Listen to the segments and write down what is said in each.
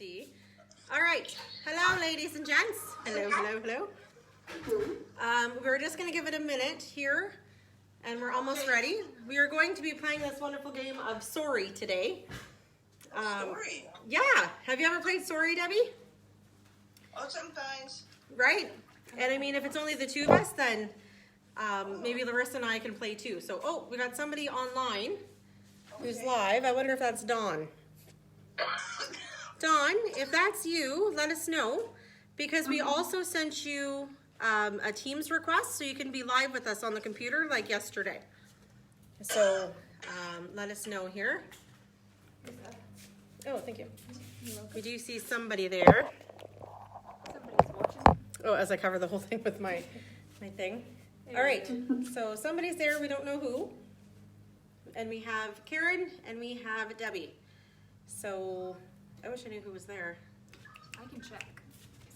see. All right. Hello, ladies and gents. Hello, hello, hello. We're just going to give it a minute here, and we're almost ready. We are going to be playing this wonderful game of Sorry today. Sorry. Yeah. Have you ever played Sorry, Debbie? Oh, sometimes. Right. And I mean, if it's only the two of us, then maybe Larissa and I can play too. So, oh, we got somebody online who's live. I wonder if that's Dawn. Dawn, if that's you, let us know, because we also sent you a Teams request so you can be live with us on the computer like yesterday. So let us know here. Oh, thank you. We do see somebody there. Somebody's watching. Oh, as I cover the whole thing with my thing. All right, so somebody's there, we don't know who. And we have Karen and we have Debbie. So I wish I knew who was there. I can check.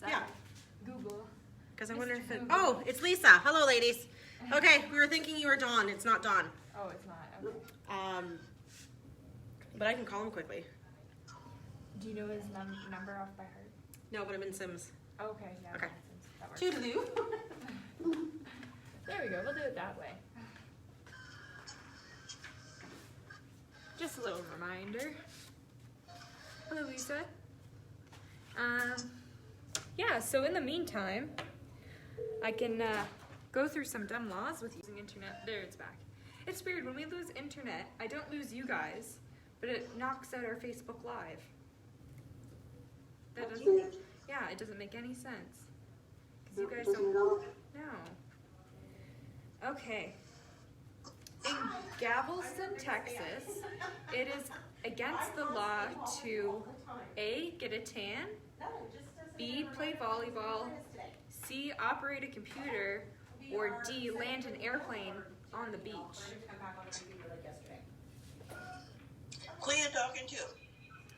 Yeah. Google. Because I wonder if it, Mr. oh, it's Lisa. Hello, ladies. Okay, we were thinking you were Dawn. It's not Dawn. Oh, it's not. Okay. But I can call him quickly. Do you know his number off by heart? No, but I'm in Sims. Oh, okay. Yeah. Okay. That works. Toodaloo. There we go. We'll do it that way. Just a little reminder. Hello, Lisa. Yeah, so in the meantime, I can go through some dumb laws with using internet. There, it's back. It's weird, when we lose internet, I don't lose you guys, but it knocks out our Facebook Live. That doesn't, yeah, it doesn't make any sense. Because you guys don't know. Okay. In Galveston, Texas, it is against the law to A, get a tan, B, play volleyball, C, operate a computer, or D, land an airplane on the beach. Who are you talking to?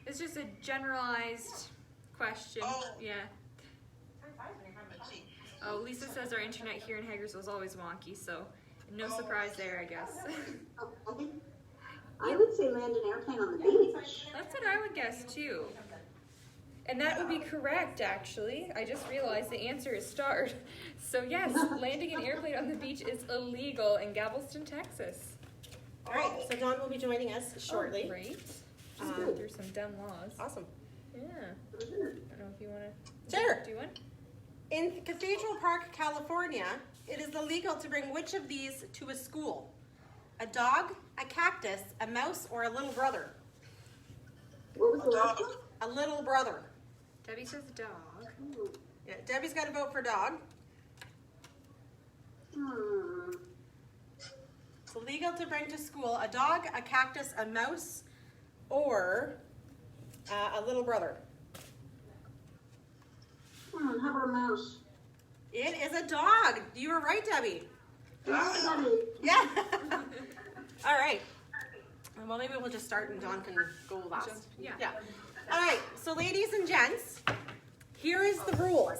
It's just a generalized question. Oh. Yeah. Let's see. Oh, Lisa says our internet here in Hagersville is always wonky, so no surprise there, I guess. I would say land an airplane on the beach. That's what I would guess too. And that would be correct, actually. I just realized the answer is starred. So yes, landing an airplane on the beach is illegal in Galveston, Texas. All right, so Dawn will be joining us shortly. Great. Just go through some dumb laws. Awesome. Yeah. I don't know if you want to Sure. do one. In Cathedral Park, California, it is illegal to bring which of these to a school? A dog, a cactus, a mouse, or a little brother? What was the last Dog. one? A little brother. Debbie says dog. Yeah, Debbie's got to vote for dog. It's illegal to bring to school a dog, a cactus, a mouse, or a little brother. How about a mouse? It is a dog. You were right, Debbie. Ah, Yeah. All right. Well, maybe we'll just start and Dawn can go last. Yeah. Yeah. All right. So, ladies and gents, here is the rules.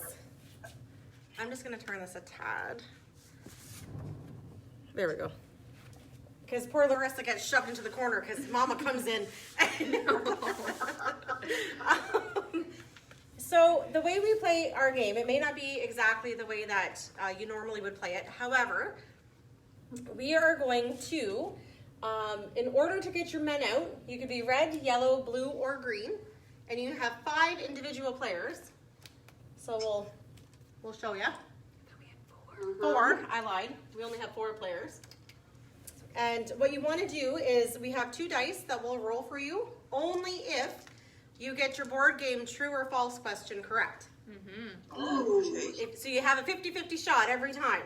I'm just going to turn this a tad. There we go. Because poor Larissa gets shoved into the corner because Mama comes in. So the way we play our game, it may not be exactly the way that you normally would play it. However, we are going to, in order to get your men out, you could be red, yellow, blue, or green. And you have 5 individual players. So we'll show you. Four, I lied. We only have 4 players. And what you want to do is we have 2 dice that will roll for you only if you get your board game true or false question correct. okay. So you have a 50-50 shot every time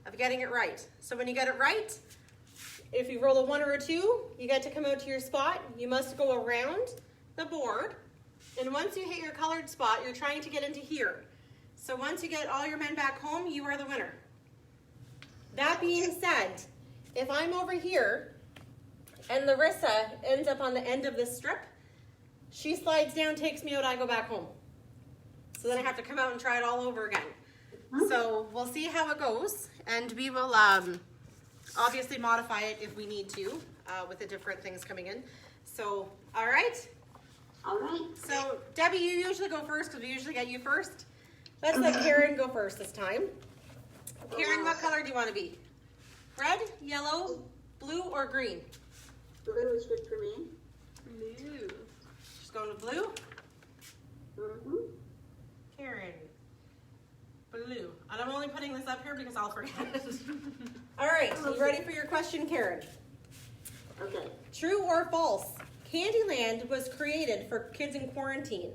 of getting it right. So when you get it right, if you roll a 1 or a 2, you get to come out to your spot. You must go around the board. And once you hit your colored spot, you're trying to get into here. So once you get all your men back home, you are the winner. That being said, if I'm over here and Larissa ends up on the end of this strip, she slides down, takes me out, I go back home. So then I have to come out and try it all over again. So we'll see how it goes, and we will obviously modify it if we need to with the different things coming in. So, all right, All right. So, Debbie, you usually go first because we usually get you first. Let's let Karen go first this time. Karen, what color do you want to be? Red, yellow, blue, or green? Blue is good for me. Blue. Just going with blue. Mm-hmm. Karen, blue. And I'm only putting this up here because I'll forget it. All right, you ready for your question, Karen? Okay. True or false? Candyland was created for kids in quarantine.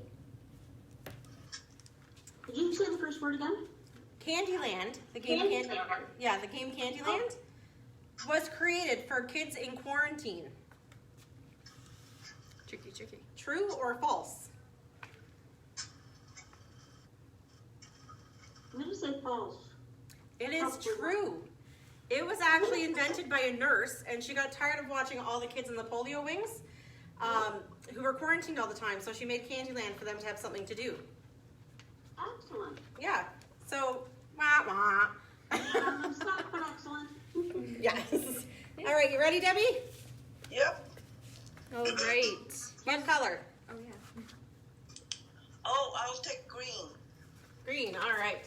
Did you say the first word again? Candyland, the game the game Candyland was created for kids in quarantine. Tricky, tricky. True or false? I'm going to say false. It is true. It was actually invented by a nurse, and she got tired of watching all the kids in the polio wings who were quarantined all the time, so she made Candyland for them to have something to do. Excellent. Yeah, so, wah, wah. Stop, but excellent. Yes. All right, you ready, Debbie? Yep. Oh, great. What color? Oh, yeah. Oh, I'll take green. Green, all right.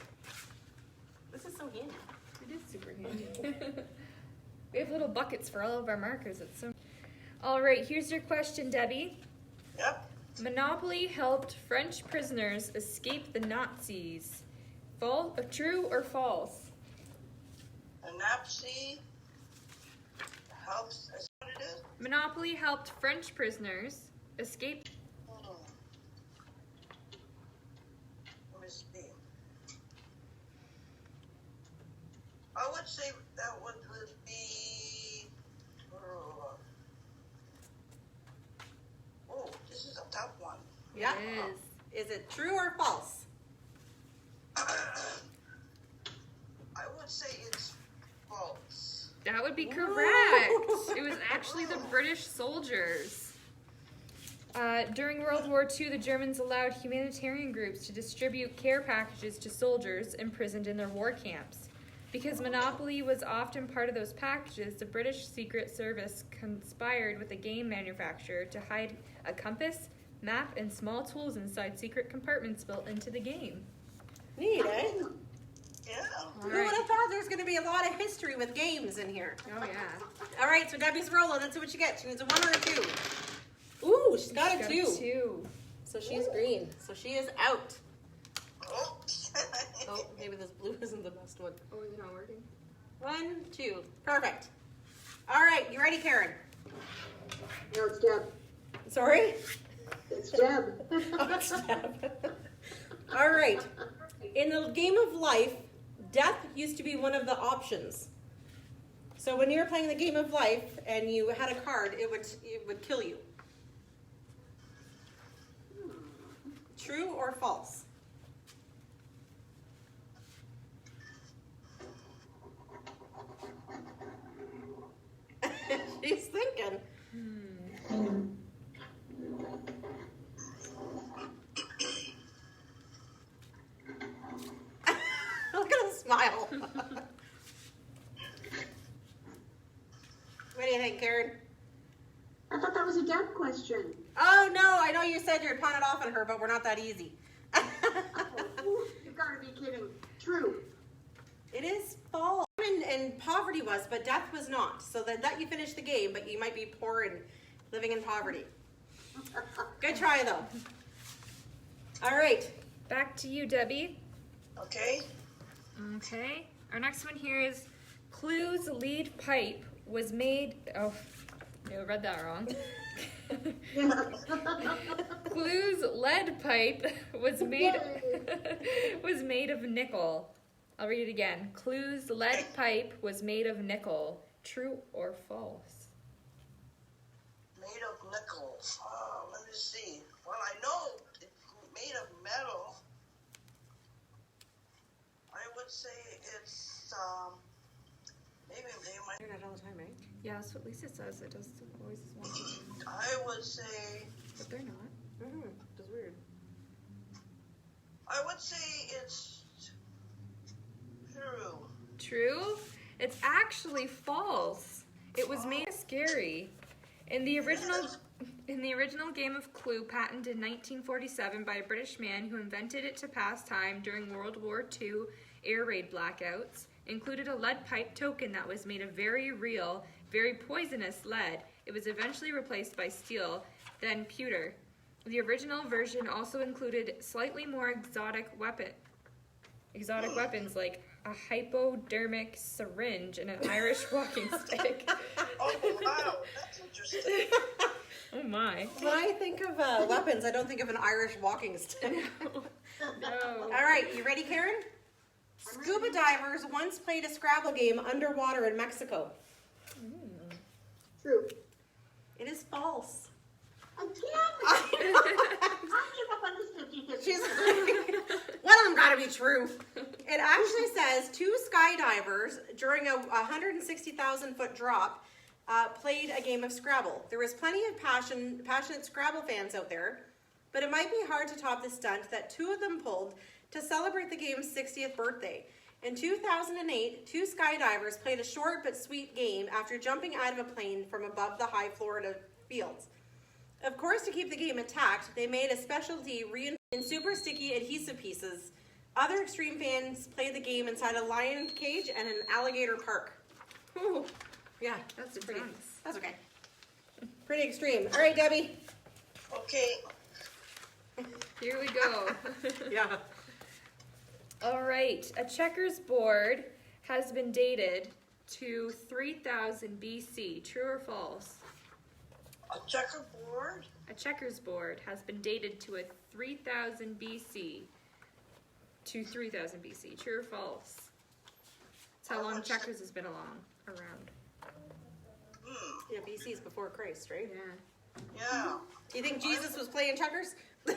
This is so handy. It is super handy. We have little buckets for all of our markers. It's so. All right, here's your question, Debbie. Yep. Monopoly helped French prisoners escape the Nazis. True or false? A Napsy helps. Is that what it is? Monopoly helped French prisoners escape. Let me see. I would say that would be. Oh, this is a tough one. Yeah. Yes. Is it true or false? I would say it's false. That would be correct. It was actually the British soldiers. During World War II, the Germans allowed humanitarian groups to distribute care packages to soldiers imprisoned in their war camps. Because Monopoly was often part of those packages, the British Secret Service conspired with a game manufacturer to hide a compass, map, and small tools inside secret compartments built into the game. Neat, eh? Yeah. All Who right. would have thought there's going to be a lot of history with games in here? Oh, yeah. All right, so Debbie's rolling. Let's see what she gets. She needs a 1 or a 2. Ooh, she's got a 2. Two. So she's green. So she is out. Oh. Oh, maybe this blue isn't the best one. Oh, is it not working? 1, 2. Perfect. All right, you ready, Karen? No, it's Deb. Sorry? It's Deb. Oh, it's Deb. All right. In the game of life, death used to be one of the options. So when you were playing the game of life and you had a card, it would kill you. True or false? She's thinking. Look at him smile. What do you think, Karen? I thought that was a Deb question. Oh no, I know you said you'd pawn it off on her, but we're not that easy. Oh, you've got to be kidding. True. It is false. And poverty was, but death was not. So that let you finish the game, but you might be poor and living in poverty. Good try though. All right. Back to you, Debbie. Okay. Okay. Our next one here is Clue's lead pipe was made. Oh, no, I read that wrong. Clue's lead pipe was made of nickel. I'll read it again. Clue's lead pipe was made of nickel. True or false? Made of nickel. Let me see. Well, I know it's made of metal. I would say it's maybe they might. Hear that all the time, right? Yeah, that's what Lisa says. It does always one, I would say. but they're not. Mm-hmm. That's weird. I would say it's true. True? It's actually false. It was made scary. In the original In the original game of Clue, patented in 1947 by a British man who invented it to pass time during World War II air raid blackouts, included a lead pipe token that was made of very real, very poisonous lead. It was eventually replaced by steel, then pewter. The original version also included slightly more exotic weapons like a hypodermic syringe and an Irish walking stick. Oh, wow. That's interesting. Oh my. When I think of weapons, I don't think of an Irish walking stick. No. All right, you ready, Karen? Scuba divers once played a Scrabble game underwater in Mexico. True. It is false. Again? I'll give up on this 50-50. She's one of them got to be true. It actually says two skydivers during a 160,000 foot drop played a game of Scrabble. There was plenty of passionate Scrabble fans out there, but it might be hard to top the stunt that two of them pulled to celebrate the game's 60th birthday. In 2008, two skydivers played a short but sweet game after jumping out of a plane from above the high Florida fields. Of course, to keep the game intact, they made a specialty in super sticky adhesive pieces. Other extreme fans played the game inside a lion cage and an alligator park. Ooh, yeah, That's pretty. intense. That's okay. Pretty extreme. All right, Debbie. Okay. Here we go. Yeah. All right, a checkers board has been dated to 3000 BC. True or false? A checkerboard? A checkers board has been dated to a 3000 BC. To 3000 BC. True or false? That's how long checkers has been around. Hmm. Yeah, BC's before Christ, right? Yeah. Yeah. Do you think Jesus was playing checkers? I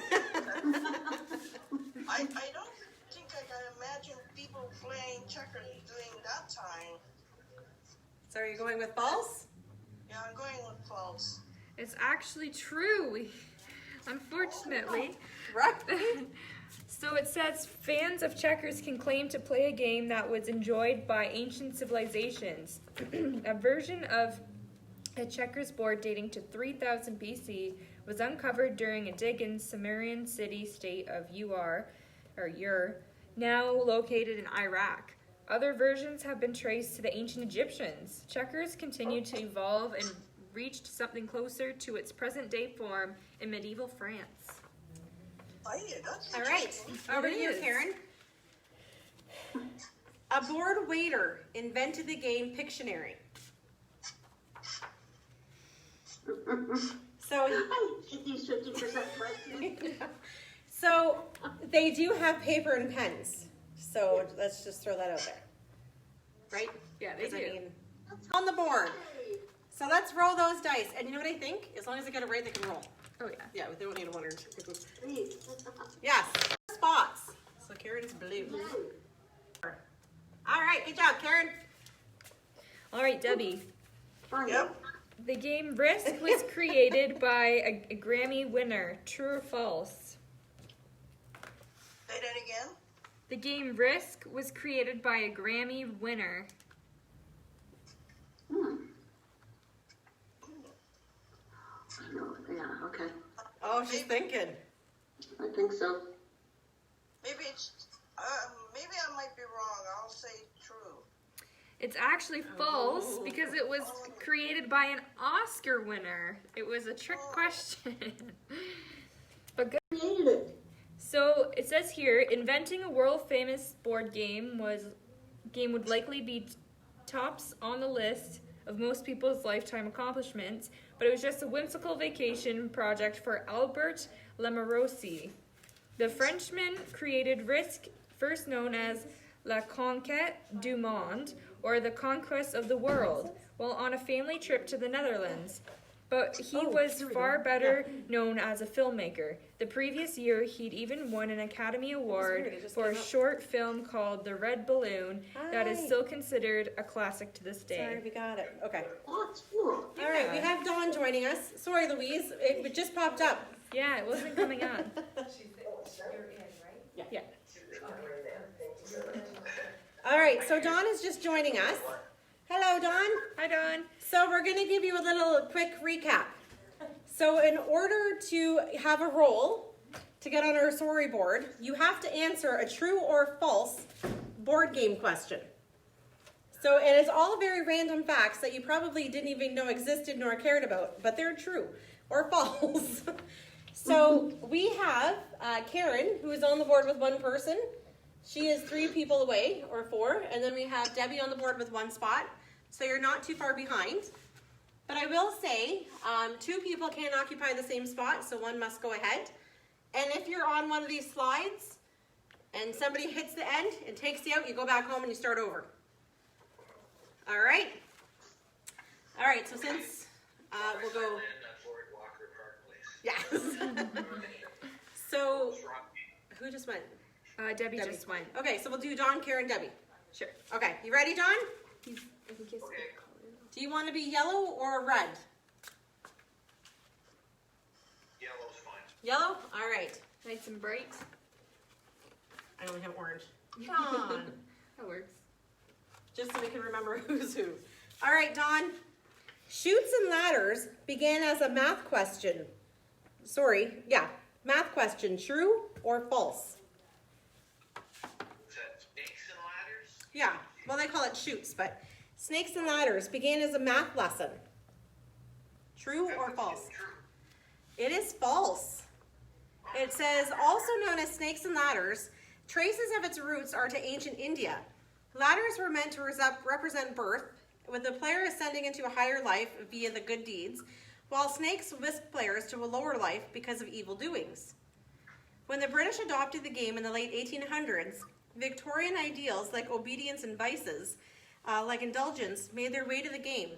don't think I can imagine people playing checkers during that time. So are you going with false? Yeah, I'm going with false. It's actually true. Unfortunately. Right. So it says fans of checkers can claim to play a game that was enjoyed by ancient civilizations. A version of a checkers board dating to 3000 BC was uncovered during a dig in Sumerian city-state of Ur, now located in Iraq. Other versions have been traced to the ancient Egyptians. Checkers continued to evolve and reached something closer to its present-day form in medieval France. Oh, yeah, that's All right. interesting. Over to It you, is. Karen. A bored waiter invented the game Pictionary. So, I hate these 50% questions. so they do have paper and pens. So let's just throw that out there, right? Yeah, they 'Cause do. I mean, on the board. So let's roll those dice. And you know what I think? As long as they get it right, they can roll. Oh yeah. Yeah, they don't need a one or two. Please. Yes. Spots. So Karen's blue. All right, good job, Karen. All right, Debbie. Fine. Yep. The game Risk was created by a Grammy winner. True or false? Say that again. The game Risk was created by a Grammy winner. I know, yeah, okay. Oh, she's thinking. I think so. Maybe it's. Maybe I might be wrong. I'll say true. It's actually false because it was created by an Oscar winner. It was a trick question. But good. Created it. So it says here, inventing a world famous board game would likely be tops on the list of most people's lifetime accomplishments, but it was just a whimsical vacation project for Albert Lemorosi. The Frenchman created Risk, first known as La Conquête du Monde, or the Conquest of the World, while on a family trip to the Netherlands. But he was far better known as a filmmaker. The previous year, he'd even won an Academy Award weird, it just for a came up. short film called The Red Balloon that is Hi. still considered a classic to this day. Sorry, we got it. Okay. That's cool. All right, we have Dawn joining us. Sorry, Louise, it just popped up. Yeah, it wasn't coming on. Yeah. All right, so Dawn is just joining us. Hello, Dawn. Hi, Dawn. So we're going to give you a little quick recap. So in order to have a roll to get on our sorry board, you have to answer a true or false board game question. So it is all very random facts that you probably didn't even know existed nor cared about, but they're true or false. So we have Karen, who is on the board with one person. She is 3 people away, or 4. And then we have Debbie on the board with 1 spot. So you're not too far behind. But I will say, 2 people can't occupy the same spot, so 1 must go ahead. And if you're on one of these slides and somebody hits the end and takes you out, you go back home and you start over. All right? All right, so since we'll go... Yes. So, who just went? Debbie just went. Okay, so we'll do Dawn, Karen, Debbie. Sure. Okay, you ready, Dawn? I think he's Do you want to be yellow or red? Yellow's fine. Yellow? All right. nice and bright. I only have orange. Dawn. That works. Just so we can remember who's who. All right, Dawn. Chutes and ladders began as a math question. Math question. True or false? Is that snakes and ladders? Yeah, well, they call it chutes, but snakes and ladders began as a math lesson. True or false? True. It is false. It says, also known as snakes and ladders, traces of its roots are to ancient India. Ladders were meant to represent birth, with the player ascending into a higher life via the good deeds, while snakes whisked players to a lower life because of evil doings. When the British adopted the game in the late 1800s, Victorian ideals like obedience and vices, like indulgence, made their way to the game.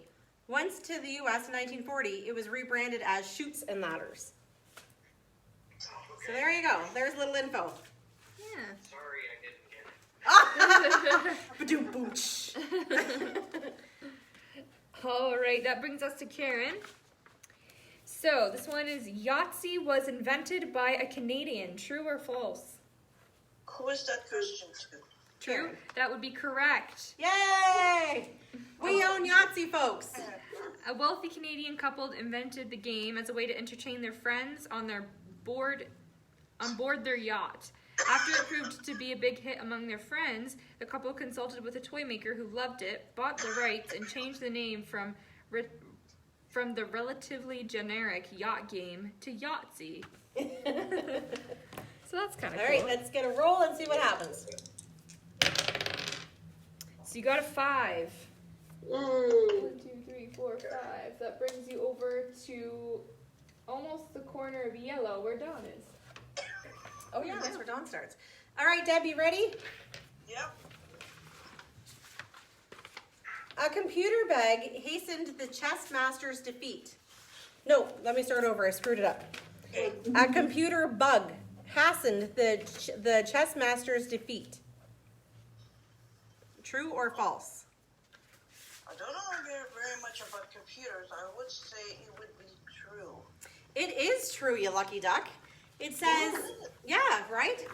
Once to the U.S. in 1940, it was rebranded as Chutes and Ladders. So there you go. There's a little info. Yeah. Sorry, I didn't get it. Ba-doom-booch. All right, that brings us to Karen. So this one is Yahtzee was invented by a Canadian. True or false? Who is that question to? True. That would be correct. Yay! We own Yahtzee, folks. A wealthy Canadian couple invented the game as a way to entertain their friends on board their yacht. After it proved to be a big hit among their friends, the couple consulted with a toy maker who loved it, bought the rights, and changed the name from the relatively generic yacht game to Yahtzee. So that's kind of All cool. right, let's get a roll and see what happens. So you got a 5. Yay. 1, 2, 3, 4, 5. That brings you over to almost the corner of yellow where Dawn is. Oh yeah, that's where Dawn starts. All right, Deb, you ready? Yep. A computer bug hastened the chess master's defeat. No, let me start over. I screwed it up. Okay. A computer bug hastened the chess master's defeat. True or false? I don't know very much about computers. I would say it would be true. It is true, you lucky duck. It says, yeah, right?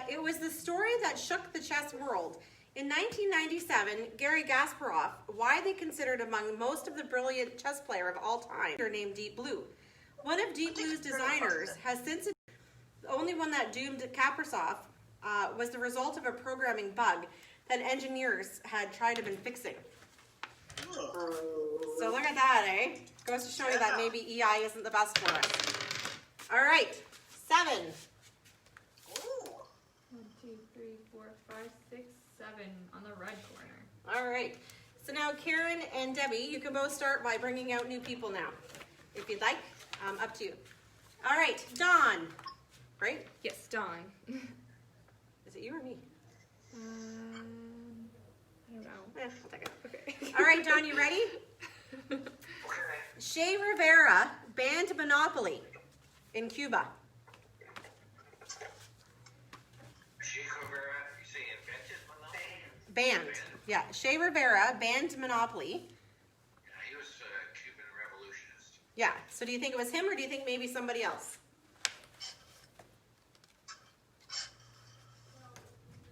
It was the story that shook the chess world. In 1997, Garry Kasparov, widely considered among most of the brilliant chess player of all time, named Deep Blue. One of Deep Blue's designers has since, the only one that doomed Kasparov was the result of a programming bug that engineers had tried to been fixing. So look at that, eh? Goes to show you that maybe EI isn't the best for us. All right, 7. Ooh. 1, 2, 3, 4, 5, 6, 7 on the red corner. All right. So now Karen and Debbie, you can both start by bringing out new people now, if you'd like. Up to you. All right, Dawn. Right? Yes, Dawn. Is it you or me? I don't know. I'll take it. Okay. All right, Dawn, you ready? Che Rivera banned Monopoly in Cuba. Che Rivera, you say invented Monopoly? Banned. Yeah, Che Rivera banned Monopoly. Yeah, he was a Cuban revolutionist. Yeah, so do you think it was him or do you think maybe somebody else?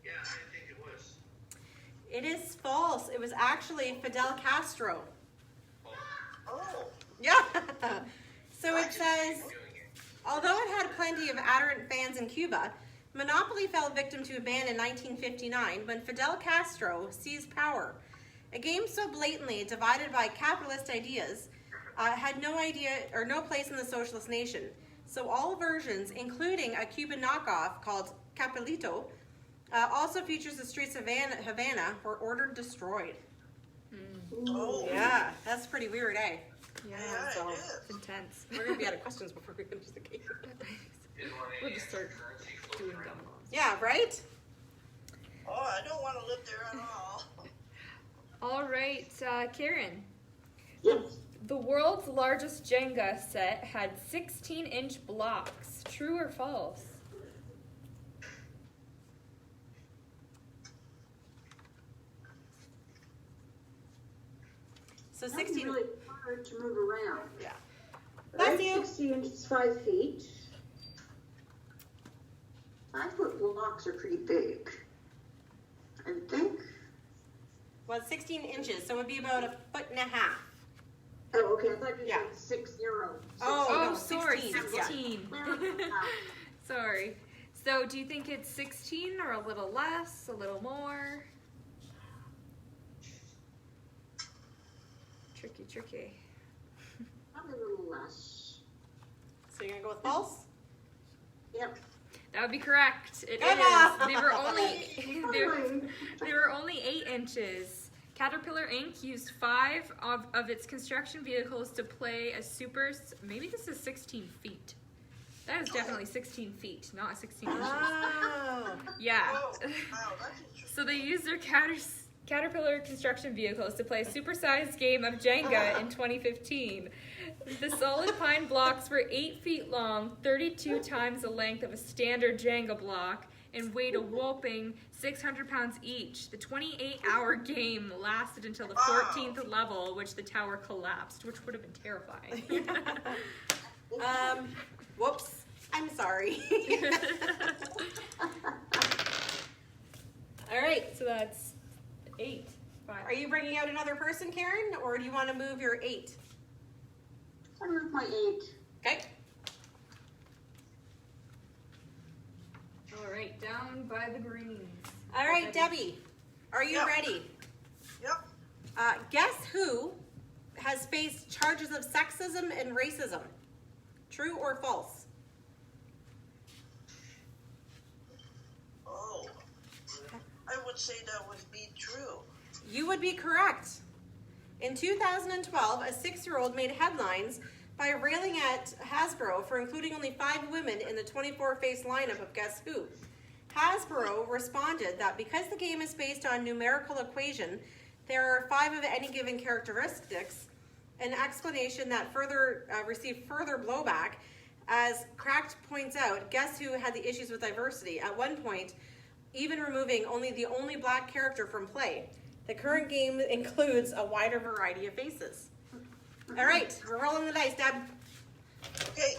Yeah, I think it was. It is false. It was actually Fidel Castro. Oh. Yeah. So it says, although it had plenty of adherent fans in Cuba, Monopoly fell victim to a ban in 1959 when Fidel Castro seized power. A game so blatantly divided by capitalist ideas had no idea or no place in the socialist nation. So all versions, including a Cuban knockoff called Capelito, also features the streets of Havana, were ordered destroyed. Oh. Yeah, that's pretty weird, eh? Yeah, Yeah, so it it's is. intense. we're gonna be out of questions before we finish the game. We'll just start doing dumb laws. Yeah, right? Oh, I don't want to live there at all. All right, Karen. Yes. The world's largest Jenga set had 16-inch blocks. True or false? So That'd be 16. really hard to move around. Yeah. Right? That's you. 60 inches, 5 feet. 5-foot blocks are pretty big. I think. Well, 16 inches, so it would be about 1.5 feet. Oh, okay. I thought you Yeah. said 60. Oh, Oh, no, sorry, 16, 16. Sorry. So, do you think it's 16 or a little less, a little more? Tricky, tricky. Probably a little less. So you're gonna go with false? Yep. That would be correct. It Good is. job. They were only Fine. they were only 8 inches. Caterpillar Inc. used 5 of its construction vehicles to play a super. Maybe this is 16 feet. That is definitely 16 feet, not 16 inches. Oh. Yeah. Oh, wow, that's interesting. So they used their Caterpillar construction vehicles to play a supersized game of Jenga in 2015. The solid pine blocks were 8 feet long, 32 times the length of a standard Jenga block, and weighed a whopping 600 pounds each. The 28-hour game lasted until the 14th level, which the tower collapsed, which would have been terrifying. Whoops. I'm sorry. All right. So that's 8. 5. Are you bringing out another person, Karen, or do you want to move your 8? I moved my 8. Okay. All right, down by the greens. All right, Debbie, are you Yep. ready? Yep. Guess who has faced charges of sexism and racism? True or false? Oh. I would say that would be true. You would be correct. In 2012, a 6-year-old made headlines by railing at Hasbro for including only 5 women in the 24-face lineup of Guess Who. Hasbro responded that because the game is based on numerical equation, there are 5 of any given characteristics, an explanation that received further blowback. As Cracked points out, Guess Who had the issues with diversity, at one point even removing the only black character from play. The current game includes a wider variety of faces. All right, we're rolling the dice, Deb. Okay.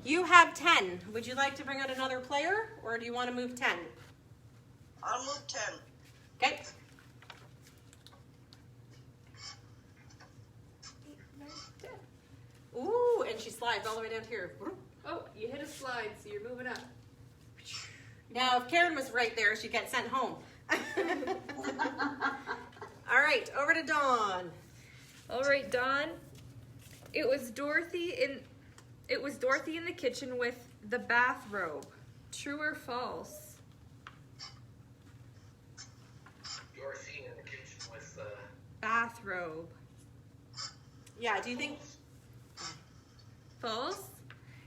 You have 10. Would you like to bring out another player, or do you want to move 10? I'll move 10. Okay. Ooh, and she slides all the way down here. Oh, you hit a slide, so you're moving up. Now, if Karen was right there, she'd get sent home. All right, over to Dawn. All right, Dawn. It was Dorothy in the kitchen with the bathrobe. True or false? Dorothy in the kitchen with the Bathrobe. Yeah, do you think? False?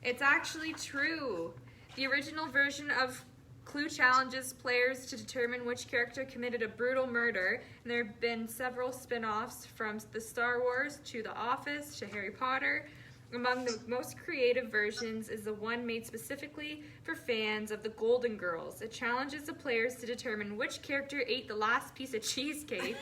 It's actually true. The original version of Clue challenges players to determine which character committed a brutal murder, and there have been several spin-offs from the Star Wars to The Office to Harry Potter. Among the most creative versions is the one made specifically for fans of the Golden Girls. It challenges the players to determine which character ate the last piece of cheesecake,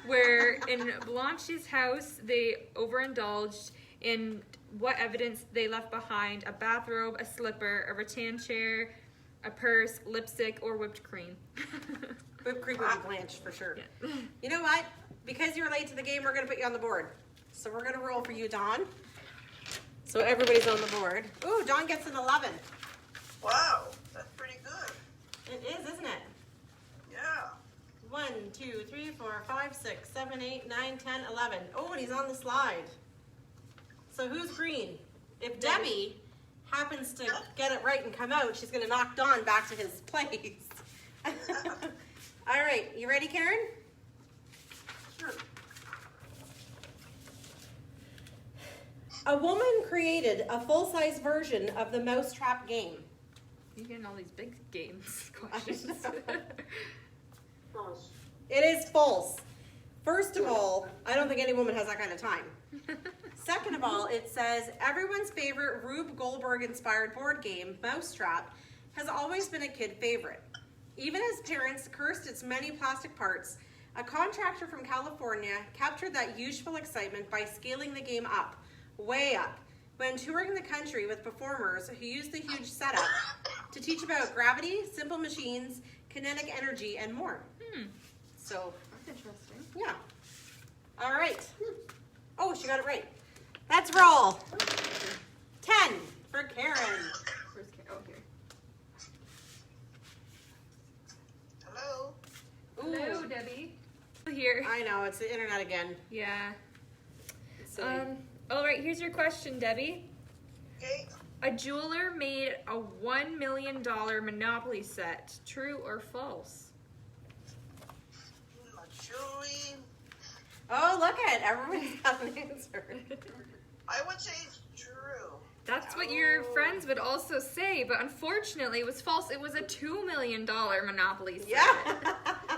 where in Blanche's house they overindulged in what evidence they left behind: a bathrobe, a slipper, a rattan chair, a purse, lipstick, or whipped cream. Whipped cream would be Blanche for sure. Yeah. You know what? Because you're late to the game, we're going to put you on the board. So we're going to roll for you, Dawn. So everybody's on the board. Ooh, Dawn gets an 11. Wow, that's pretty good. It is, isn't it? Yeah. 1, 2, 3, 4, 5, 6, 7, 8, 9, 10, 11. Oh, and he's on the slide. So who's green? If Debbie happens to get it right and come out, she's going to knock Dawn back to his place. All right, you ready, Karen? Sure. A woman created a full-size version of the Mousetrap game. You're getting all these big games questions. False. It is false. First of all, I don't think any woman has that kind of time. Second of all, it says everyone's favorite Rube Goldberg-inspired board game, Mousetrap, has always been a kid favorite. Even as parents cursed its many plastic parts, a contractor from California captured that youthful excitement by scaling the game up, way up, when touring the country with performers who used the huge setup to teach about gravity, simple machines, kinetic energy, and more. So, That's interesting. yeah. All right. Oh, she got it right. Let's roll. 10 for Karen. Where's oh, here. Hello. Hello, Debbie. Here. I know, it's the internet again. Yeah. It's silly. All right, here's your question, Debbie. Okay. A jeweler made a $1 million Monopoly set. True or false? Julie. Oh, look at it. Everybody's got an answer. I would say it's true. That's what your friends would also say, but unfortunately it was false. It was a $2 million Monopoly set. Yeah.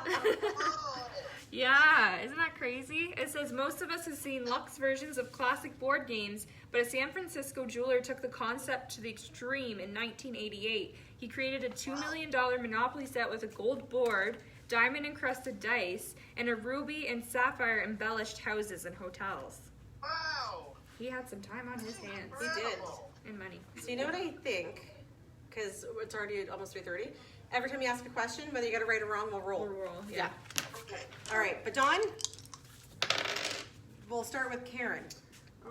Oh. Yeah, isn't that crazy? It says most of us have seen Lux versions of classic board games, but a San Francisco jeweler took the concept to the extreme in 1988. He created a $2 million Monopoly set with a gold board, diamond-encrusted dice, and a ruby and sapphire embellished houses and hotels. Wow. He had some time on his hands. He did. And money. So you know what I think? Because it's already almost 3:30. Every time you ask a question, whether you got it right or wrong, we'll roll. We'll roll, Yeah. Okay. All right, but Dawn, we'll start with Karen,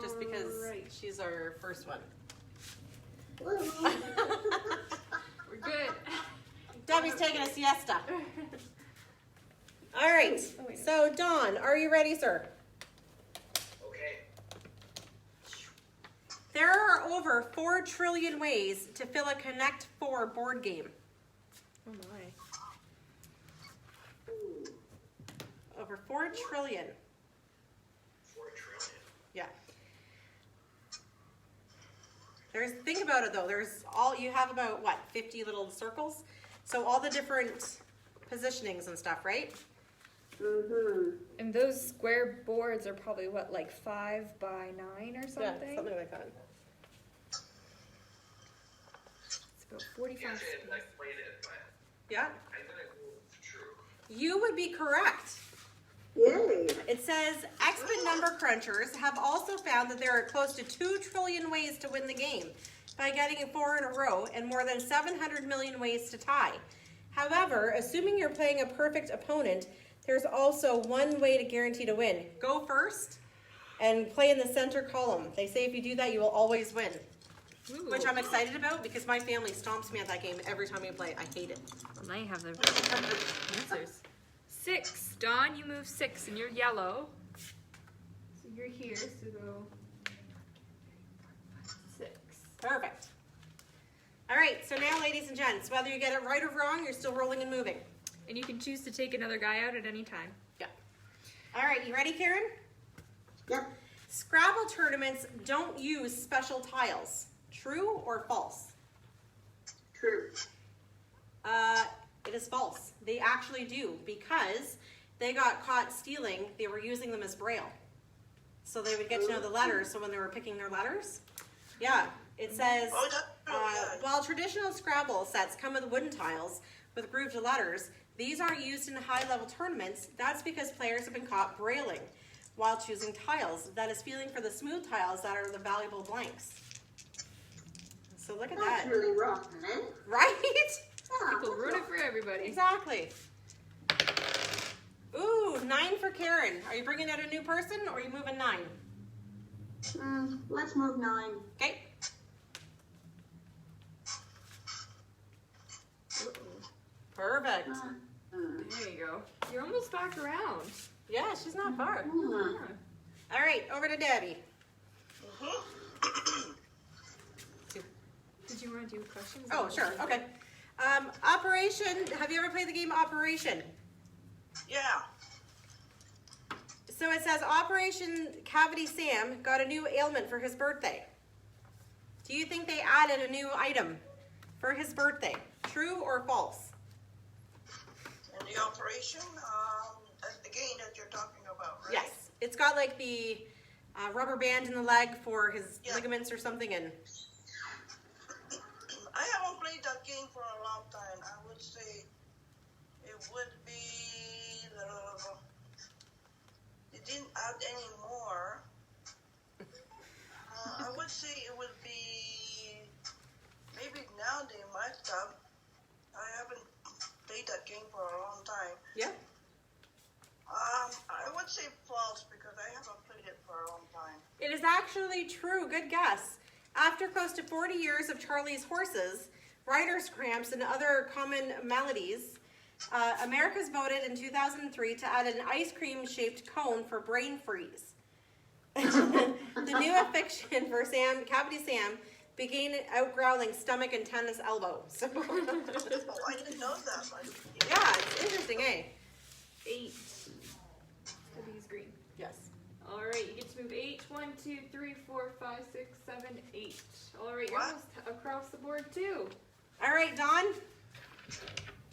just because Alright. she's our first one. We're good. Debbie's taking a siesta. All right, so Dawn, are you ready, sir? Okay. There are over 4 trillion ways to fill a Connect 4 board game. Oh my. Over 4 trillion. 4 trillion. Yeah. Think about it though. You have about what, 50 little circles? So all the different positionings and stuff, right? Mm-hmm. And those square boards are probably what, like 5 by 9 or something? Yeah, something like that. It's about 45 Yes, spaces. I played it, but Yeah. I'm gonna go with true. You would be correct. Yay. It says expert number crunchers have also found that there are close to 2 trillion ways to win the game by getting 4 in a row and more than 700 million ways to tie. However, assuming you're playing a perfect opponent, there's also one way to guarantee to win. Go first and play in the center column. They say if you do that, you will always win, Ooh. which I'm excited about because my family stomps me at that game every time we play. I hate it. Well, now you have the answers. 6. Dawn, you move 6 and you're yellow. So you're here, so go 6. Perfect. All right, so now, ladies and gents, whether you get it right or wrong, you're still rolling and moving. And you can choose to take another guy out at any time. Yeah. All right, you ready, Karen? Yep. Scrabble tournaments don't use special tiles. True or false? True. It is false. They actually do because they got caught stealing. They were using them as braille. So they would get to know the letters. So when they were picking their letters, yeah, it says, Oh, that's good. while traditional Scrabble sets come with wooden tiles with grooved letters, these aren't used in high-level tournaments. That's because players have been caught brailing while choosing tiles. That is feeling for the smooth tiles that are the valuable blanks. So look at That's that. really rough, man. Right? People ruin it for everybody. Exactly. Ooh, 9 for Karen. Are you bringing out a new person or are you moving 9? Let's move 9. Okay. Perfect. There you go. You're almost back around. Yeah, she's not far. Yeah. All right, over to Debbie. Did you want to do questions? Oh, sure. Okay. Operation. Have you ever played the game Operation? Yeah. So it says Operation Cavity Sam got a new ailment for his birthday. Do you think they added a new item for his birthday? True or false? And the operation, the game that you're talking about, right? Yes. It's got like the rubber band in the leg for his Yeah. ligaments or something, and I haven't played that game for a long time. I would say it would be they didn't add any more. I would say it would be maybe now they might have. I haven't played that game for a long time. yeah. I would say false because I haven't played it for a long time. It is actually true. Good guess. After close to 40 years of Charlie's Horses, rider's cramps, and other common maladies, America's voted in 2003 to add an ice cream-shaped cone for brain freeze. The new affliction for Cavity Sam began outgrowling stomach and tennis elbow. So, Oh, I didn't know that. yeah, it's interesting, eh? 8. Debbie's green. Yes. All right, you get to move 8. 1, 2, 3, 4, 5, 6, 7, 8. All right, you're What? almost across the board too. All right, Dawn.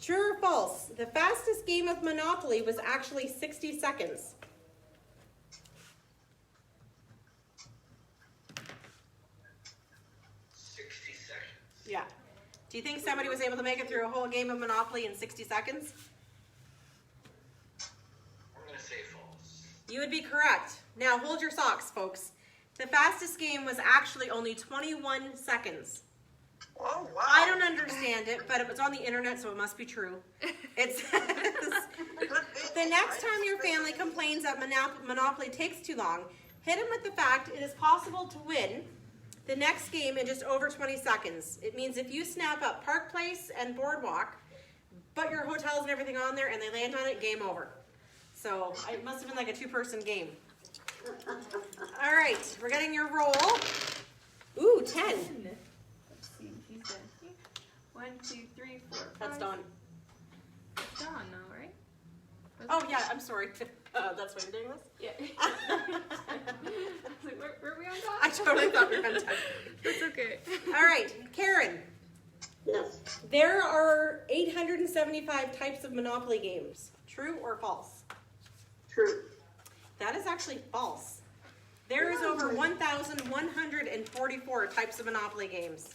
True or false? The fastest game of Monopoly was actually 60 seconds. 60 seconds. Yeah. Do you think somebody was able to make it through a whole game of Monopoly in 60 seconds? I'm gonna say false. You would be correct. Now hold your socks, folks. The fastest game was actually only 21 seconds. Oh, wow. I don't understand it, but it was on the internet, so it must be true. It says, the next time your family complains that Monopoly takes too long, hit them with the fact it is possible to win the next game in just over 20 seconds. It means if you snap up Park Place and Boardwalk, but your hotels and everything on there, and they land on it, game over. So it must have been like a two-person game. All right, we're getting your roll. Ooh, 10. Let's see, he's done. 1, 2, 3, 4, 5. That's Dawn. It's Dawn now, right? Oh, yeah, I'm sorry. That's why you're doing this? Yeah. I was like, were we on Dawn? I totally thought we were on time. It's okay. All right, Karen. Yes. There are 875 types of Monopoly games. True or false? True. That is actually false. There is over 1,144 types of Monopoly games.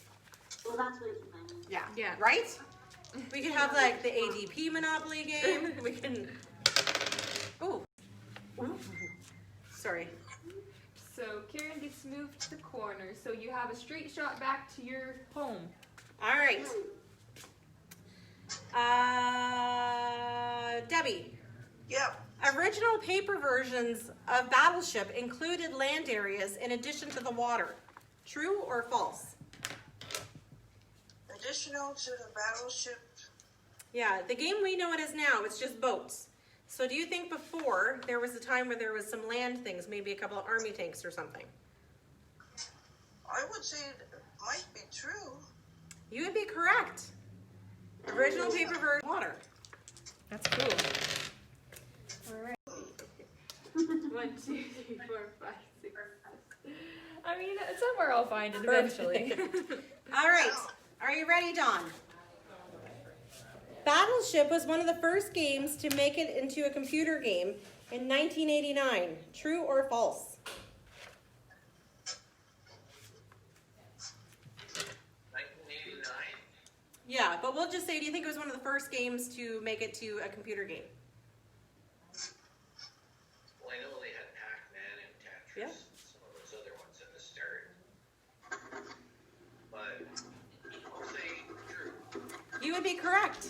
Well, that's way too many. Yeah. Yeah. Right? We could have like the ADP Monopoly game. We can. Ooh. Ooh. Sorry. So Karen gets moved to the corner, so you have a straight shot back to your home. All right. Debbie. Yep. Original paper versions of Battleship included land areas in addition to the water. True or false? Additional to the battleship. Yeah, the game we know it as now, it's just boats. So do you think before there was a time where there was some land things, maybe a couple of army tanks or something? I would say it might be true. You would be correct. Original paper version water. That's cool. All right. 1, 2, 3, 4, 5, 6. I mean, somewhere I'll find it eventually. All right, are you ready, Dawn? Battleship was one of the first games to make it into a computer game in 1989. True or false? 1989. Yeah, but we'll just say, do you think it was one of the first games to make it to a computer game? Well, I know they had Pac-Man and Tetris, Yeah. some of those other ones at the start. But I'll say true. You would be correct.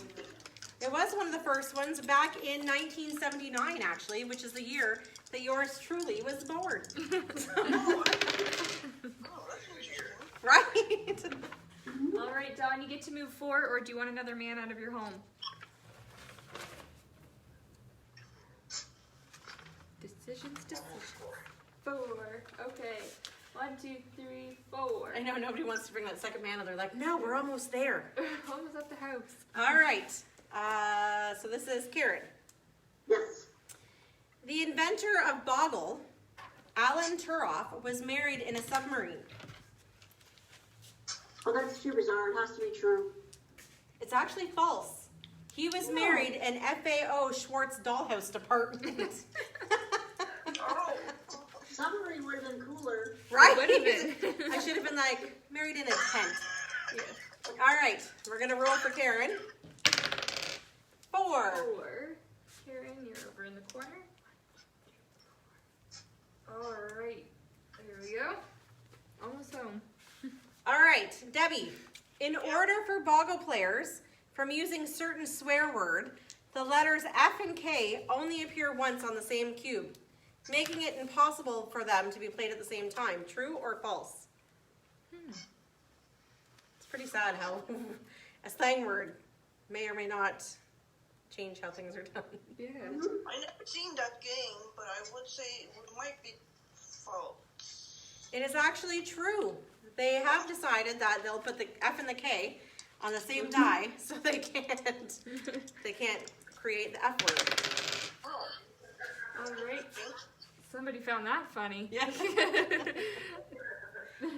It was one of the first ones back in 1979, actually, which is the year that yours truly was born. Oh, I didn't right, Don, you get to move 4, or do you want another man out of your home? Decisions. 4. Okay. 1, 2, 3, 4. I know nobody wants to bring that second man, and they're like, no, we're almost there. Almost at the house. All right. So this is Karen. Yes. The inventor of Boggle, Alan Turoff, was married in a submarine. Oh, that's too bizarre. It has to be true. It's actually false. He was married in FAO Schwartz Dollhouse Department. Oh, Submarine would have been cooler. Right? Would have been. I should have been like, married in a tent. Yeah. All right. We're going to roll for Karen. 4. 4. Karen, you're over in the corner. Alright. There we go. Almost home. All right, Debbie. In order for Boggle players from using certain swear word, the letters F and K only appear once on the same cube, making it impossible for them to be played at the same time. True or false? It's pretty sad how a slang word may or may not change how things are done. Yeah. I never seen that game, but I would say it might be false. It is actually true. They have decided that they'll put the F and the K on the same die, so they can't create the F word. Oh, Alright. Somebody found that funny. Yeah.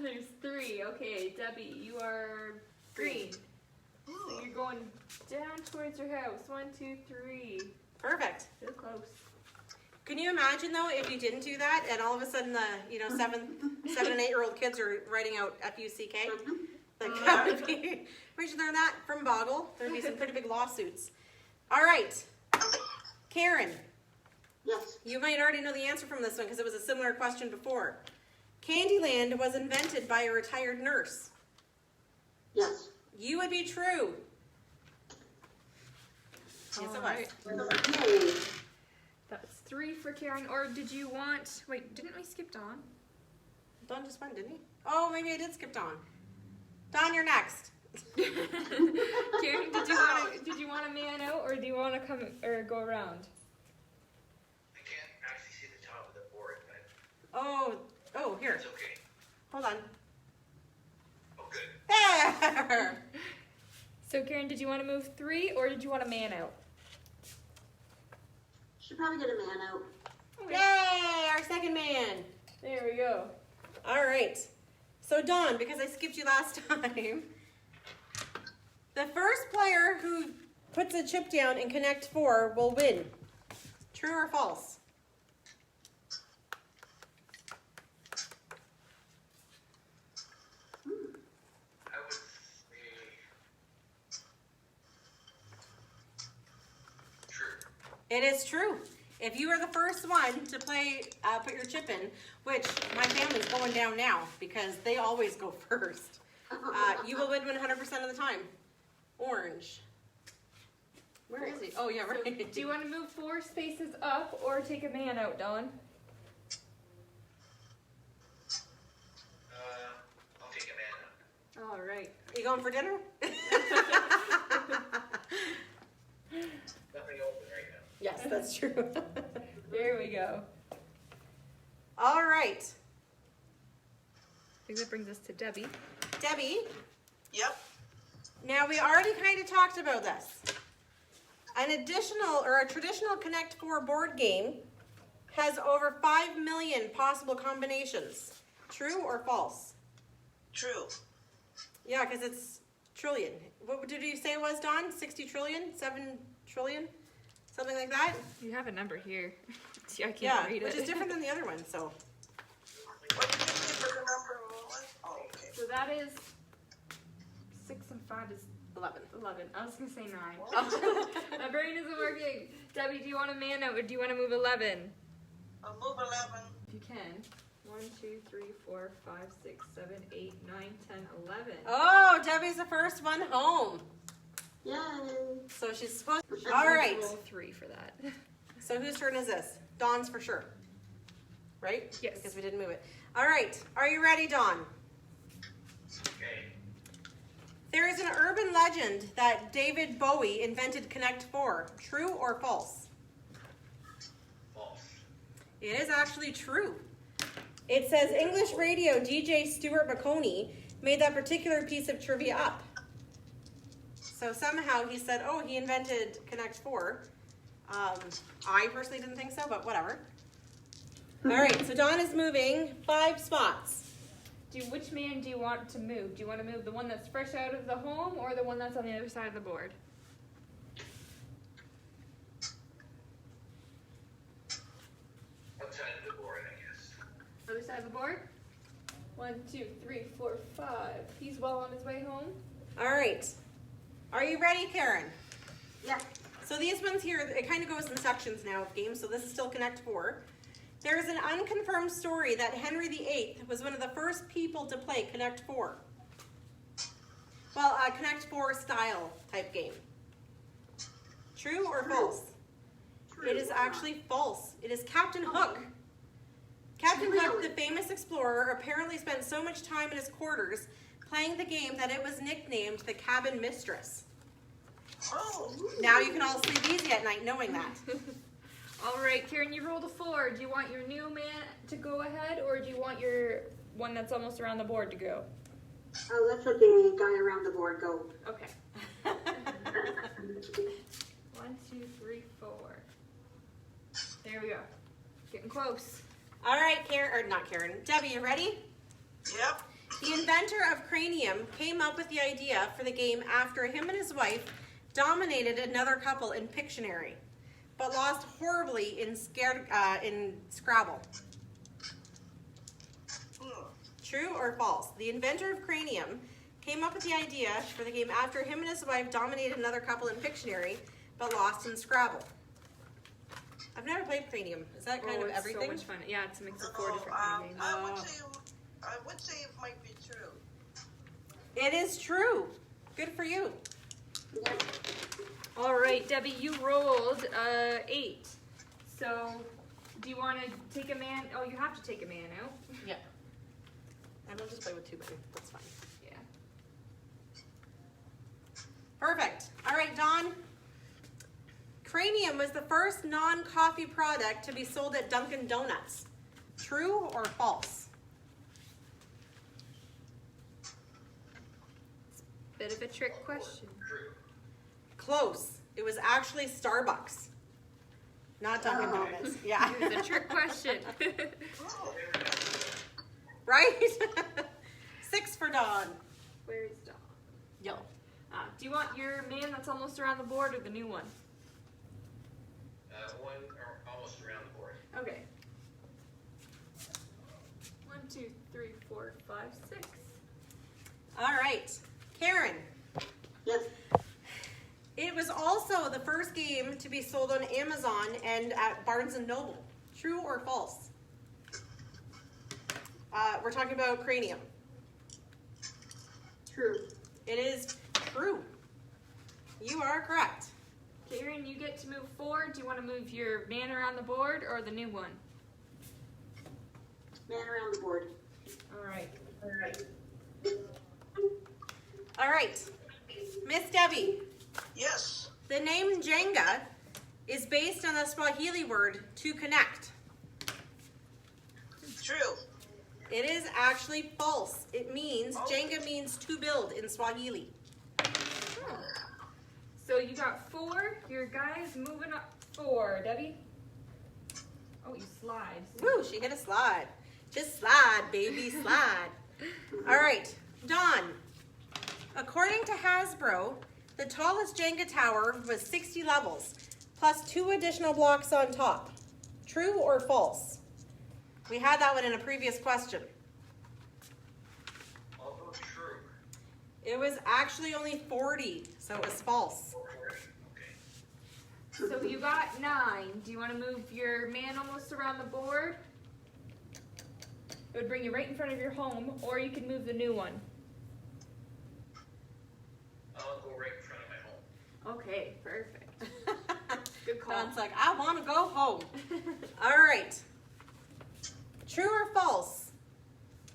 There's 3. Okay, Debbie, you are green. So you're going down towards your house. 1, 2, 3. Perfect. So close. Can you imagine though if you didn't do that and all of a sudden the 7 and 8-year-old kids are writing out F-U-C-K? Like that would be. We should learn that from Boggle. There'd be some pretty big lawsuits. All right, Karen, Yes. you might already know the answer from this one because it was a similar question before. Candyland was invented by a retired nurse. Yes. You would be true. Yes, it was. Alright. Okay. That's 3 for Karen. Or did you want? Wait, didn't we skip Dawn? Don just won, didn't he? Oh, maybe I did skip Don. Don, you're next. Karen, did you want a man out, or do you want to come or go around? I can't actually see the top of the board, but Oh, here. it's okay. Hold on. Oh, good. There. So Karen, did you want to move 3, or did you want a man out? Should probably get a man out. Yay, our second man. There we go. All right. So Don, because I skipped you last time, the first player who puts a chip down and connect 4 will win. True or false? I would say true. It is true. If you are the first one to play, put your chip in, which my family's going down now because they always go first, you will win 100% of the time. Orange. Where is he? Oh, yeah, So, right. do you want to move 4 spaces up, or take a man out, Dawn? I'll take a man out. All right. You going for dinner? Nothing open right now. Yes, that's true. There we go. All right. I think that brings us to Debbie. Debbie, Yep. now we already kind of talked about this. An additional or a traditional Connect 4 board game has over 5 million possible combinations. True or false? True. Yeah, because it's trillion. What did you say it was, Don? 60 trillion? 7 trillion? Something like that? You have a number here. See, I can't Yeah, read which it. is different than the other one, so. What did you say for the number one? Oh, okay. So that is 6 and 5 is 11. 11. I was gonna say 9. My brain isn't working. Debbie, do you want a man out, or do you want to move 11? I'll move 11. If you can. 1, 2, 3, 4, 5, 6, 7, 8, 9, 10, 11. Oh, Debbie's the first one home. Yay. So she's supposed All right. Roll 3 for that. So whose turn is this? Dawn's for sure. Right? Yes. Because we didn't move it. All right. Are you ready, Dawn? Okay. There is an urban legend that David Bowie invented Connect 4. True or false? False. It is actually true. It says English radio DJ Stuart McConey made that particular piece of trivia up. So somehow he said, oh, he invented Connect 4. I personally didn't think so, but whatever. All right, so Dawn is moving 5 spots. Which man do you want to move? Do you want to move the one that's fresh out of the home or the one that's on the other side of the board? Outside of the board, I guess. Other side of the board? 1, 2, 3, 4, 5. He's well on his way home. All right. Are you ready, Karen? Yeah. So these ones here, it kind of goes in sections now of games, so this is still Connect 4. There is an unconfirmed story that Henry VIII was one of the first people to play Connect 4. Well, a Connect 4 style type game. True or false? It is actually false. It is Captain Hook. Captain Hook, the famous explorer, apparently spent so much time in his quarters playing the game that it was nicknamed the Cabin Mistress. Oh, Now you can all sleep easy at night knowing that. All right, Karen, you rolled a 4. Do you want your new man to go ahead or do you want your one that's almost around the board to go? Oh, let's let the guy around the board go. Okay. 1, 2, 3, 4. There we go. Getting close. All right, Karen, or not Karen. Debbie, you ready? yep. The inventor of Cranium came up with the idea for the game after him and his wife dominated another couple in Pictionary, but lost horribly in Scrabble. True or false? The inventor of Cranium came up with the idea for the game after him and his wife dominated another couple in Pictionary, but lost in Scrabble. I've never played Cranium. Is that kind of it's everything? so much fun. Yeah, it's a mix of 4 different kind of games. I would say it might be true. It is true. Good for you. All right, Debbie, you rolled 8. So, do you want to take a man? Oh, you have to take a man out. Yeah. And we'll just play with 2 men. That's fine. Yeah. Perfect. All right, Dawn. Cranium was the first non-coffee product to be sold at Dunkin' Donuts. True or false? Bit of a trick question. True. Close. It was actually Starbucks. Not Dunkin' Donuts. Yeah. It was a trick question. Right? 6 for Dawn. Where's Dawn? Yo. Do you want your man that's almost around the board or the new one? One almost around the board. Okay. 1, 2, 3, 4, 5, 6. All right. Karen. Yes. It was also the first game to be sold on Amazon and at Barnes & Noble. True or false? We're talking about Cranium. True. It is true. You are correct. Karen, you get to move 4. Do you want to move your man around the board or the new one? Man around the board. All right. All right. Miss Debbie, Yes. the name Jenga is based on the Swahili word to connect. True. It is actually false. It means, Jenga means to build in Swahili. So you got 4. Your guy is moving up 4. Debbie? Oh, you slide. Woo, she hit a slide. Just slide, baby, slide. All right, Dawn. According to Hasbro, the tallest Jenga tower was 60 levels, plus 2 additional blocks on top. True or false? We had that one in a previous question. I'll go true. It was actually only 40, so it was false. Okay. So you got 9. Do you want to move your man almost around the board? It would bring you right in front of your home, or you can move the new one. I'll go right in front of my home. Okay, perfect. Good call. Dawn's like, I want to go home. All right. True or false?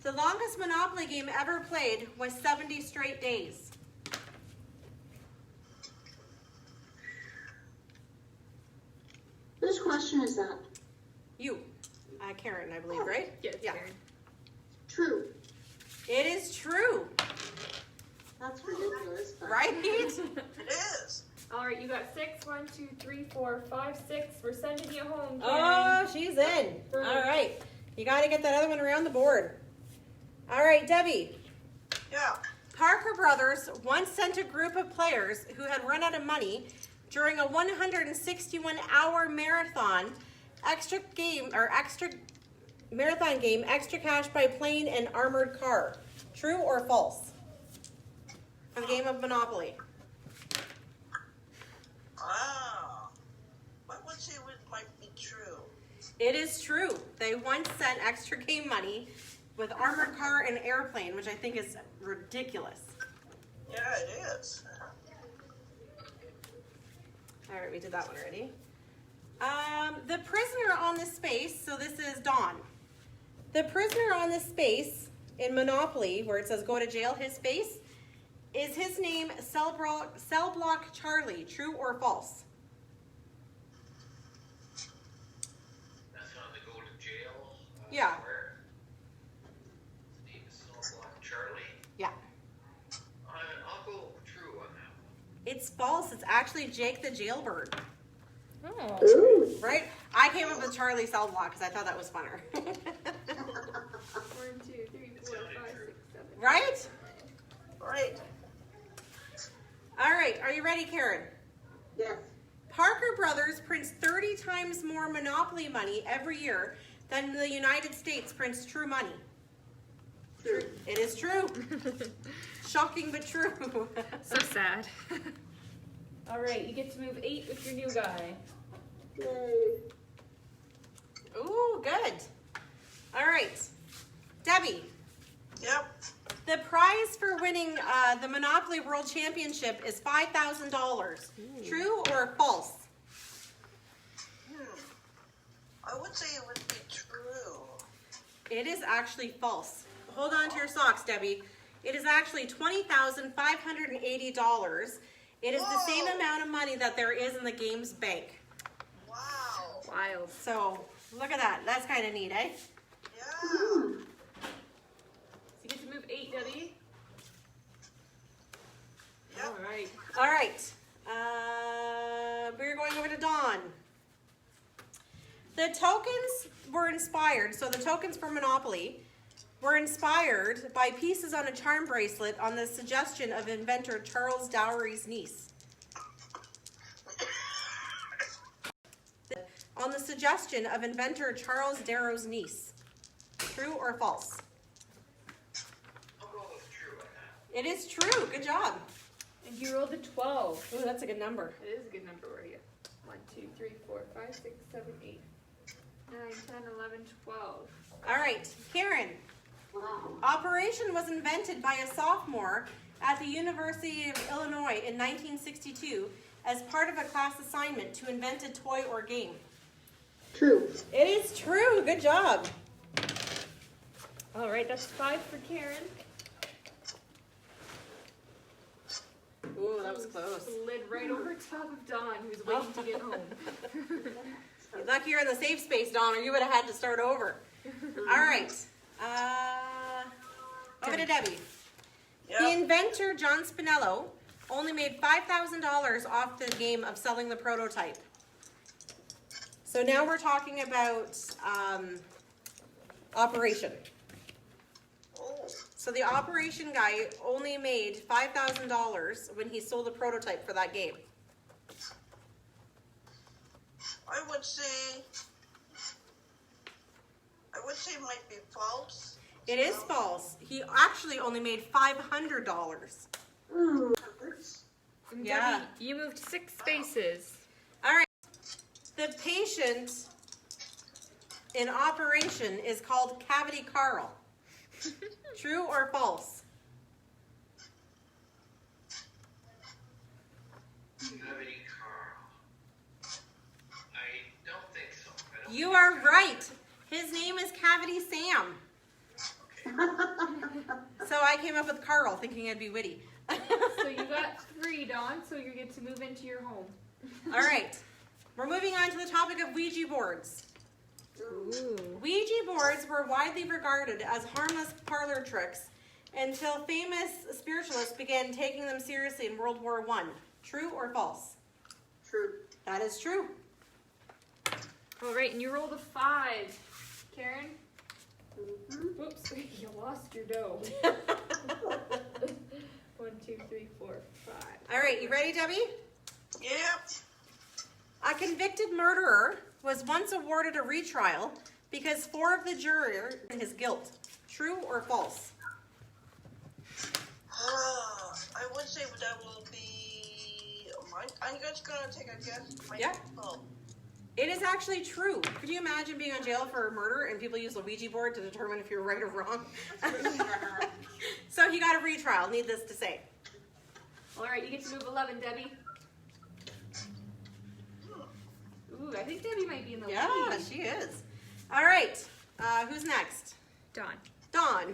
The longest Monopoly game ever played was 70 straight days. Whose question is that? You. Karen, I believe, right? Yes, Yeah. Karen. True. It is true, That's ridiculous. But... right? It is. All right, you got 6. 1, 2, 3, 4, 5, 6. We're sending you home, Karen. Oh, she's in. All right. You got to get that other one around the board. All right, Debbie. Yeah. Parker Brothers once sent a group of players who had run out of money during a 161-hour marathon extra cash by plane and armored car. True or false? For the game of Monopoly. Wow. I would say it might be true. It is true. They once sent extra game money with armored car and airplane, which I think is ridiculous. Yeah, it is. All right, we did that one already. The prisoner on the space, so this is Dawn. The prisoner on the space in Monopoly, where it says go to jail, his face, is his name Cell Block Charlie. True or false? That's on the go to jail. Yeah. Where? His name is Cell Block Charlie. Yeah. I'll go true on that one. It's false. It's actually Jake the Jailbird. Oh. Ooh. Right? I came up with Charlie Cell Block because I thought that was funner. 1, 2, 3, 4, 5, 6, 7. Right? Right. All right. Are you ready, Karen? Yes. Parker Brothers prints 30 times more Monopoly money every year than the United States prints true money. True. It is true. Shocking but true. So sad. All right, you get to move 8 with your new guy. Yay. Ooh, good. All right. Debbie, Yep. the prize for winning the Monopoly World Championship is $5,000. True or false? I would say it would be true. It is actually false. Hold on to your socks, Debbie. It is actually $20,580. It is the same Whoa. amount of money that there is in the game's bank. Wow. Wild. So look at that. That's kind of neat, eh? Yeah. So you get to move 8, Debbie. Yep. All right. All right. We're going over to Dawn. The tokens were inspired, so the tokens for Monopoly were inspired by pieces on a charm bracelet on the suggestion of inventor Charles Dowery's niece. On the suggestion of inventor Charles Darrow's niece. True or false? I'll go with true on that. It is true. Good job. And you rolled a 12. Ooh, that's a good number. It is a good number, where are you? 1, 2, 3, 4, 5, 6, 7, 8, 9, 10, 11, 12. All right, Karen. Wow. Operation was invented by a sophomore at the University of Illinois in 1962 as part of a class assignment to invent a toy or game. True. It is true. Good job. All right, that's 5 for Karen. Ooh, that was close. Slid right over top of Dawn, who's waiting to get home. You're lucky you're in the safe space, Dawn, or you would have had to start over. All right. Over to Debbie. The Yep. inventor, John Spinello, only made $5,000 off the game of selling the prototype. So now we're talking about Operation. Oh. So the Operation guy only made $5,000 when he sold the prototype for that game. I would say it might be false. It is false. He actually only made $500. Ooh. And Yeah. Debbie, you moved 6 spaces. All right. The patient in Operation is called Cavity Carl. True or false? Cavity Carl. I don't think so. I don't You think are so. right. His name is Cavity Sam. So I came up with Carl thinking I'd be witty. So you got 3, Dawn, so you get to move into your home. All right. We're moving on to the topic of Ouija boards. Ooh. Ouija boards were widely regarded as harmless parlor tricks until famous spiritualists began taking them seriously in World War I. True or false? True. That is true. All right, and you rolled a 5. Karen? Mm-hmm. Whoops, you lost your dough. 1, 2, 3, 4, 5. All right, you ready, Debbie? Yep. A convicted murderer was once awarded a retrial because 4 of the jurors his guilt. True or false? I would say that will be mine. I'm just gonna take a guess. Yeah. Oh. It is actually true. Could you imagine being on jail for a murder and people use the Ouija board to determine if you're right or wrong? So he got a retrial, needless to say. All right, you get to move 11, Debbie. Ooh, I think Debbie might be in the Yeah, lead. she is. All right, who's next? Dawn. Dawn.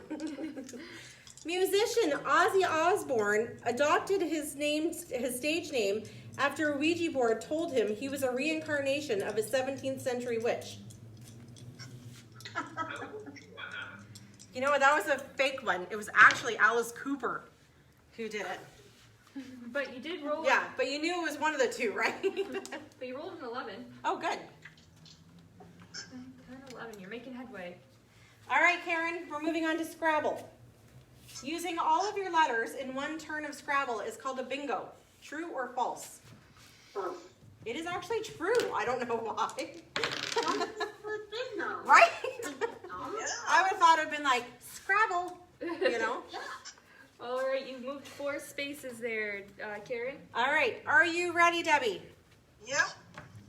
Musician Ozzy Osbourne adopted his stage name after a Ouija board told him he was a reincarnation of a 17th century witch. You know what? That was a fake one. It was actually Alice Cooper who did it. But you did roll. Yeah, but you knew it was one of the two, right? But you rolled an 11. Oh, good. 10, 11. You're making headway. All right, Karen, we're moving on to Scrabble. Using all of your letters in one turn of Scrabble is called a bingo. True or false? False. It is actually true. I don't know why. Bingo. Right? Yeah. I would have thought it would have been like, Scrabble, you know? All right, you moved 4 spaces there, Karen. All right, are you ready, Debbie? Yep.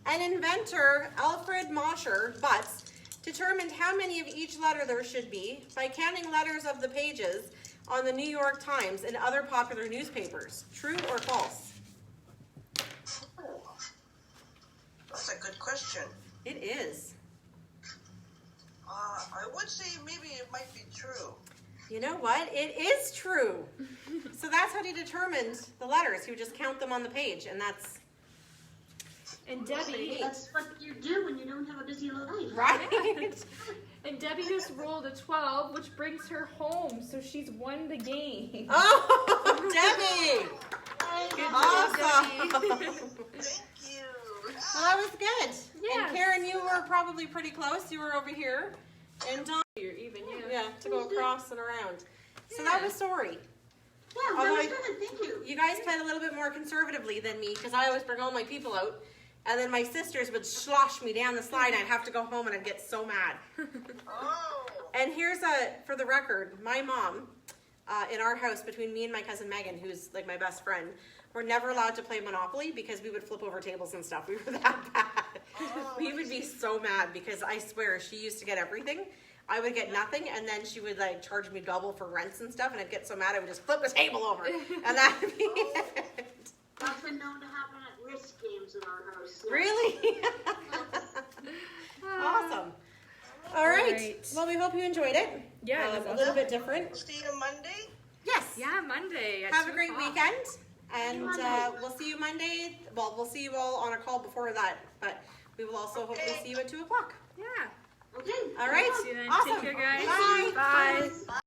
An inventor, Alfred Mosher Butts, determined how many of each letter there should be by counting letters of the pages on the New York Times and other popular newspapers. True or false? Oh. That's a good question. It is. I would say maybe it might be true. You know what? It is true. So that's how he determined the letters. He would just count them on the page, and that's And Debbie. That's what you do when you don't have a busy life. right. And Debbie just rolled a 12, which brings her home, so she's won the game. Oh, Debbie! Good Awesome. job, Debbie. Thank you. Well, that was good. Yes. And Karen, you were probably pretty close. You were over here. And Dawn, You're even, yeah. yeah, to go across and around. So that was sorry. Yeah, Although very I- good. Thank you. You guys played a little bit more conservatively than me because I always bring all my people out. And then my sisters would slosh me down the slide. I'd have to go home and I'd get so mad. Oh. And here's for the record, my mom, in our house, between me and my cousin Megan, who's like my best friend, we're never allowed to play Monopoly because we would flip over tables and stuff. We were that bad. We would be so mad because I swear she used to get everything. I would get nothing, and then she would like charge me double for rents and stuff, and I'd get so mad I would just flip the table over, and that would be it. That's been known to happen at risk games in our house. Yeah. Really? Awesome. All right. right. Well, we hope you enjoyed it. Yeah, it was a little bit different. See you Monday. Yes. Yeah, Monday. At Have 2 a great o'clock. weekend, and we'll see you Monday. Well, we'll see you all on a call before that, but we will also hopefully see you at 2 o'clock. Yeah. Okay. All right. See you then. Awesome. Take care, guys. Bye. Bye. Bye.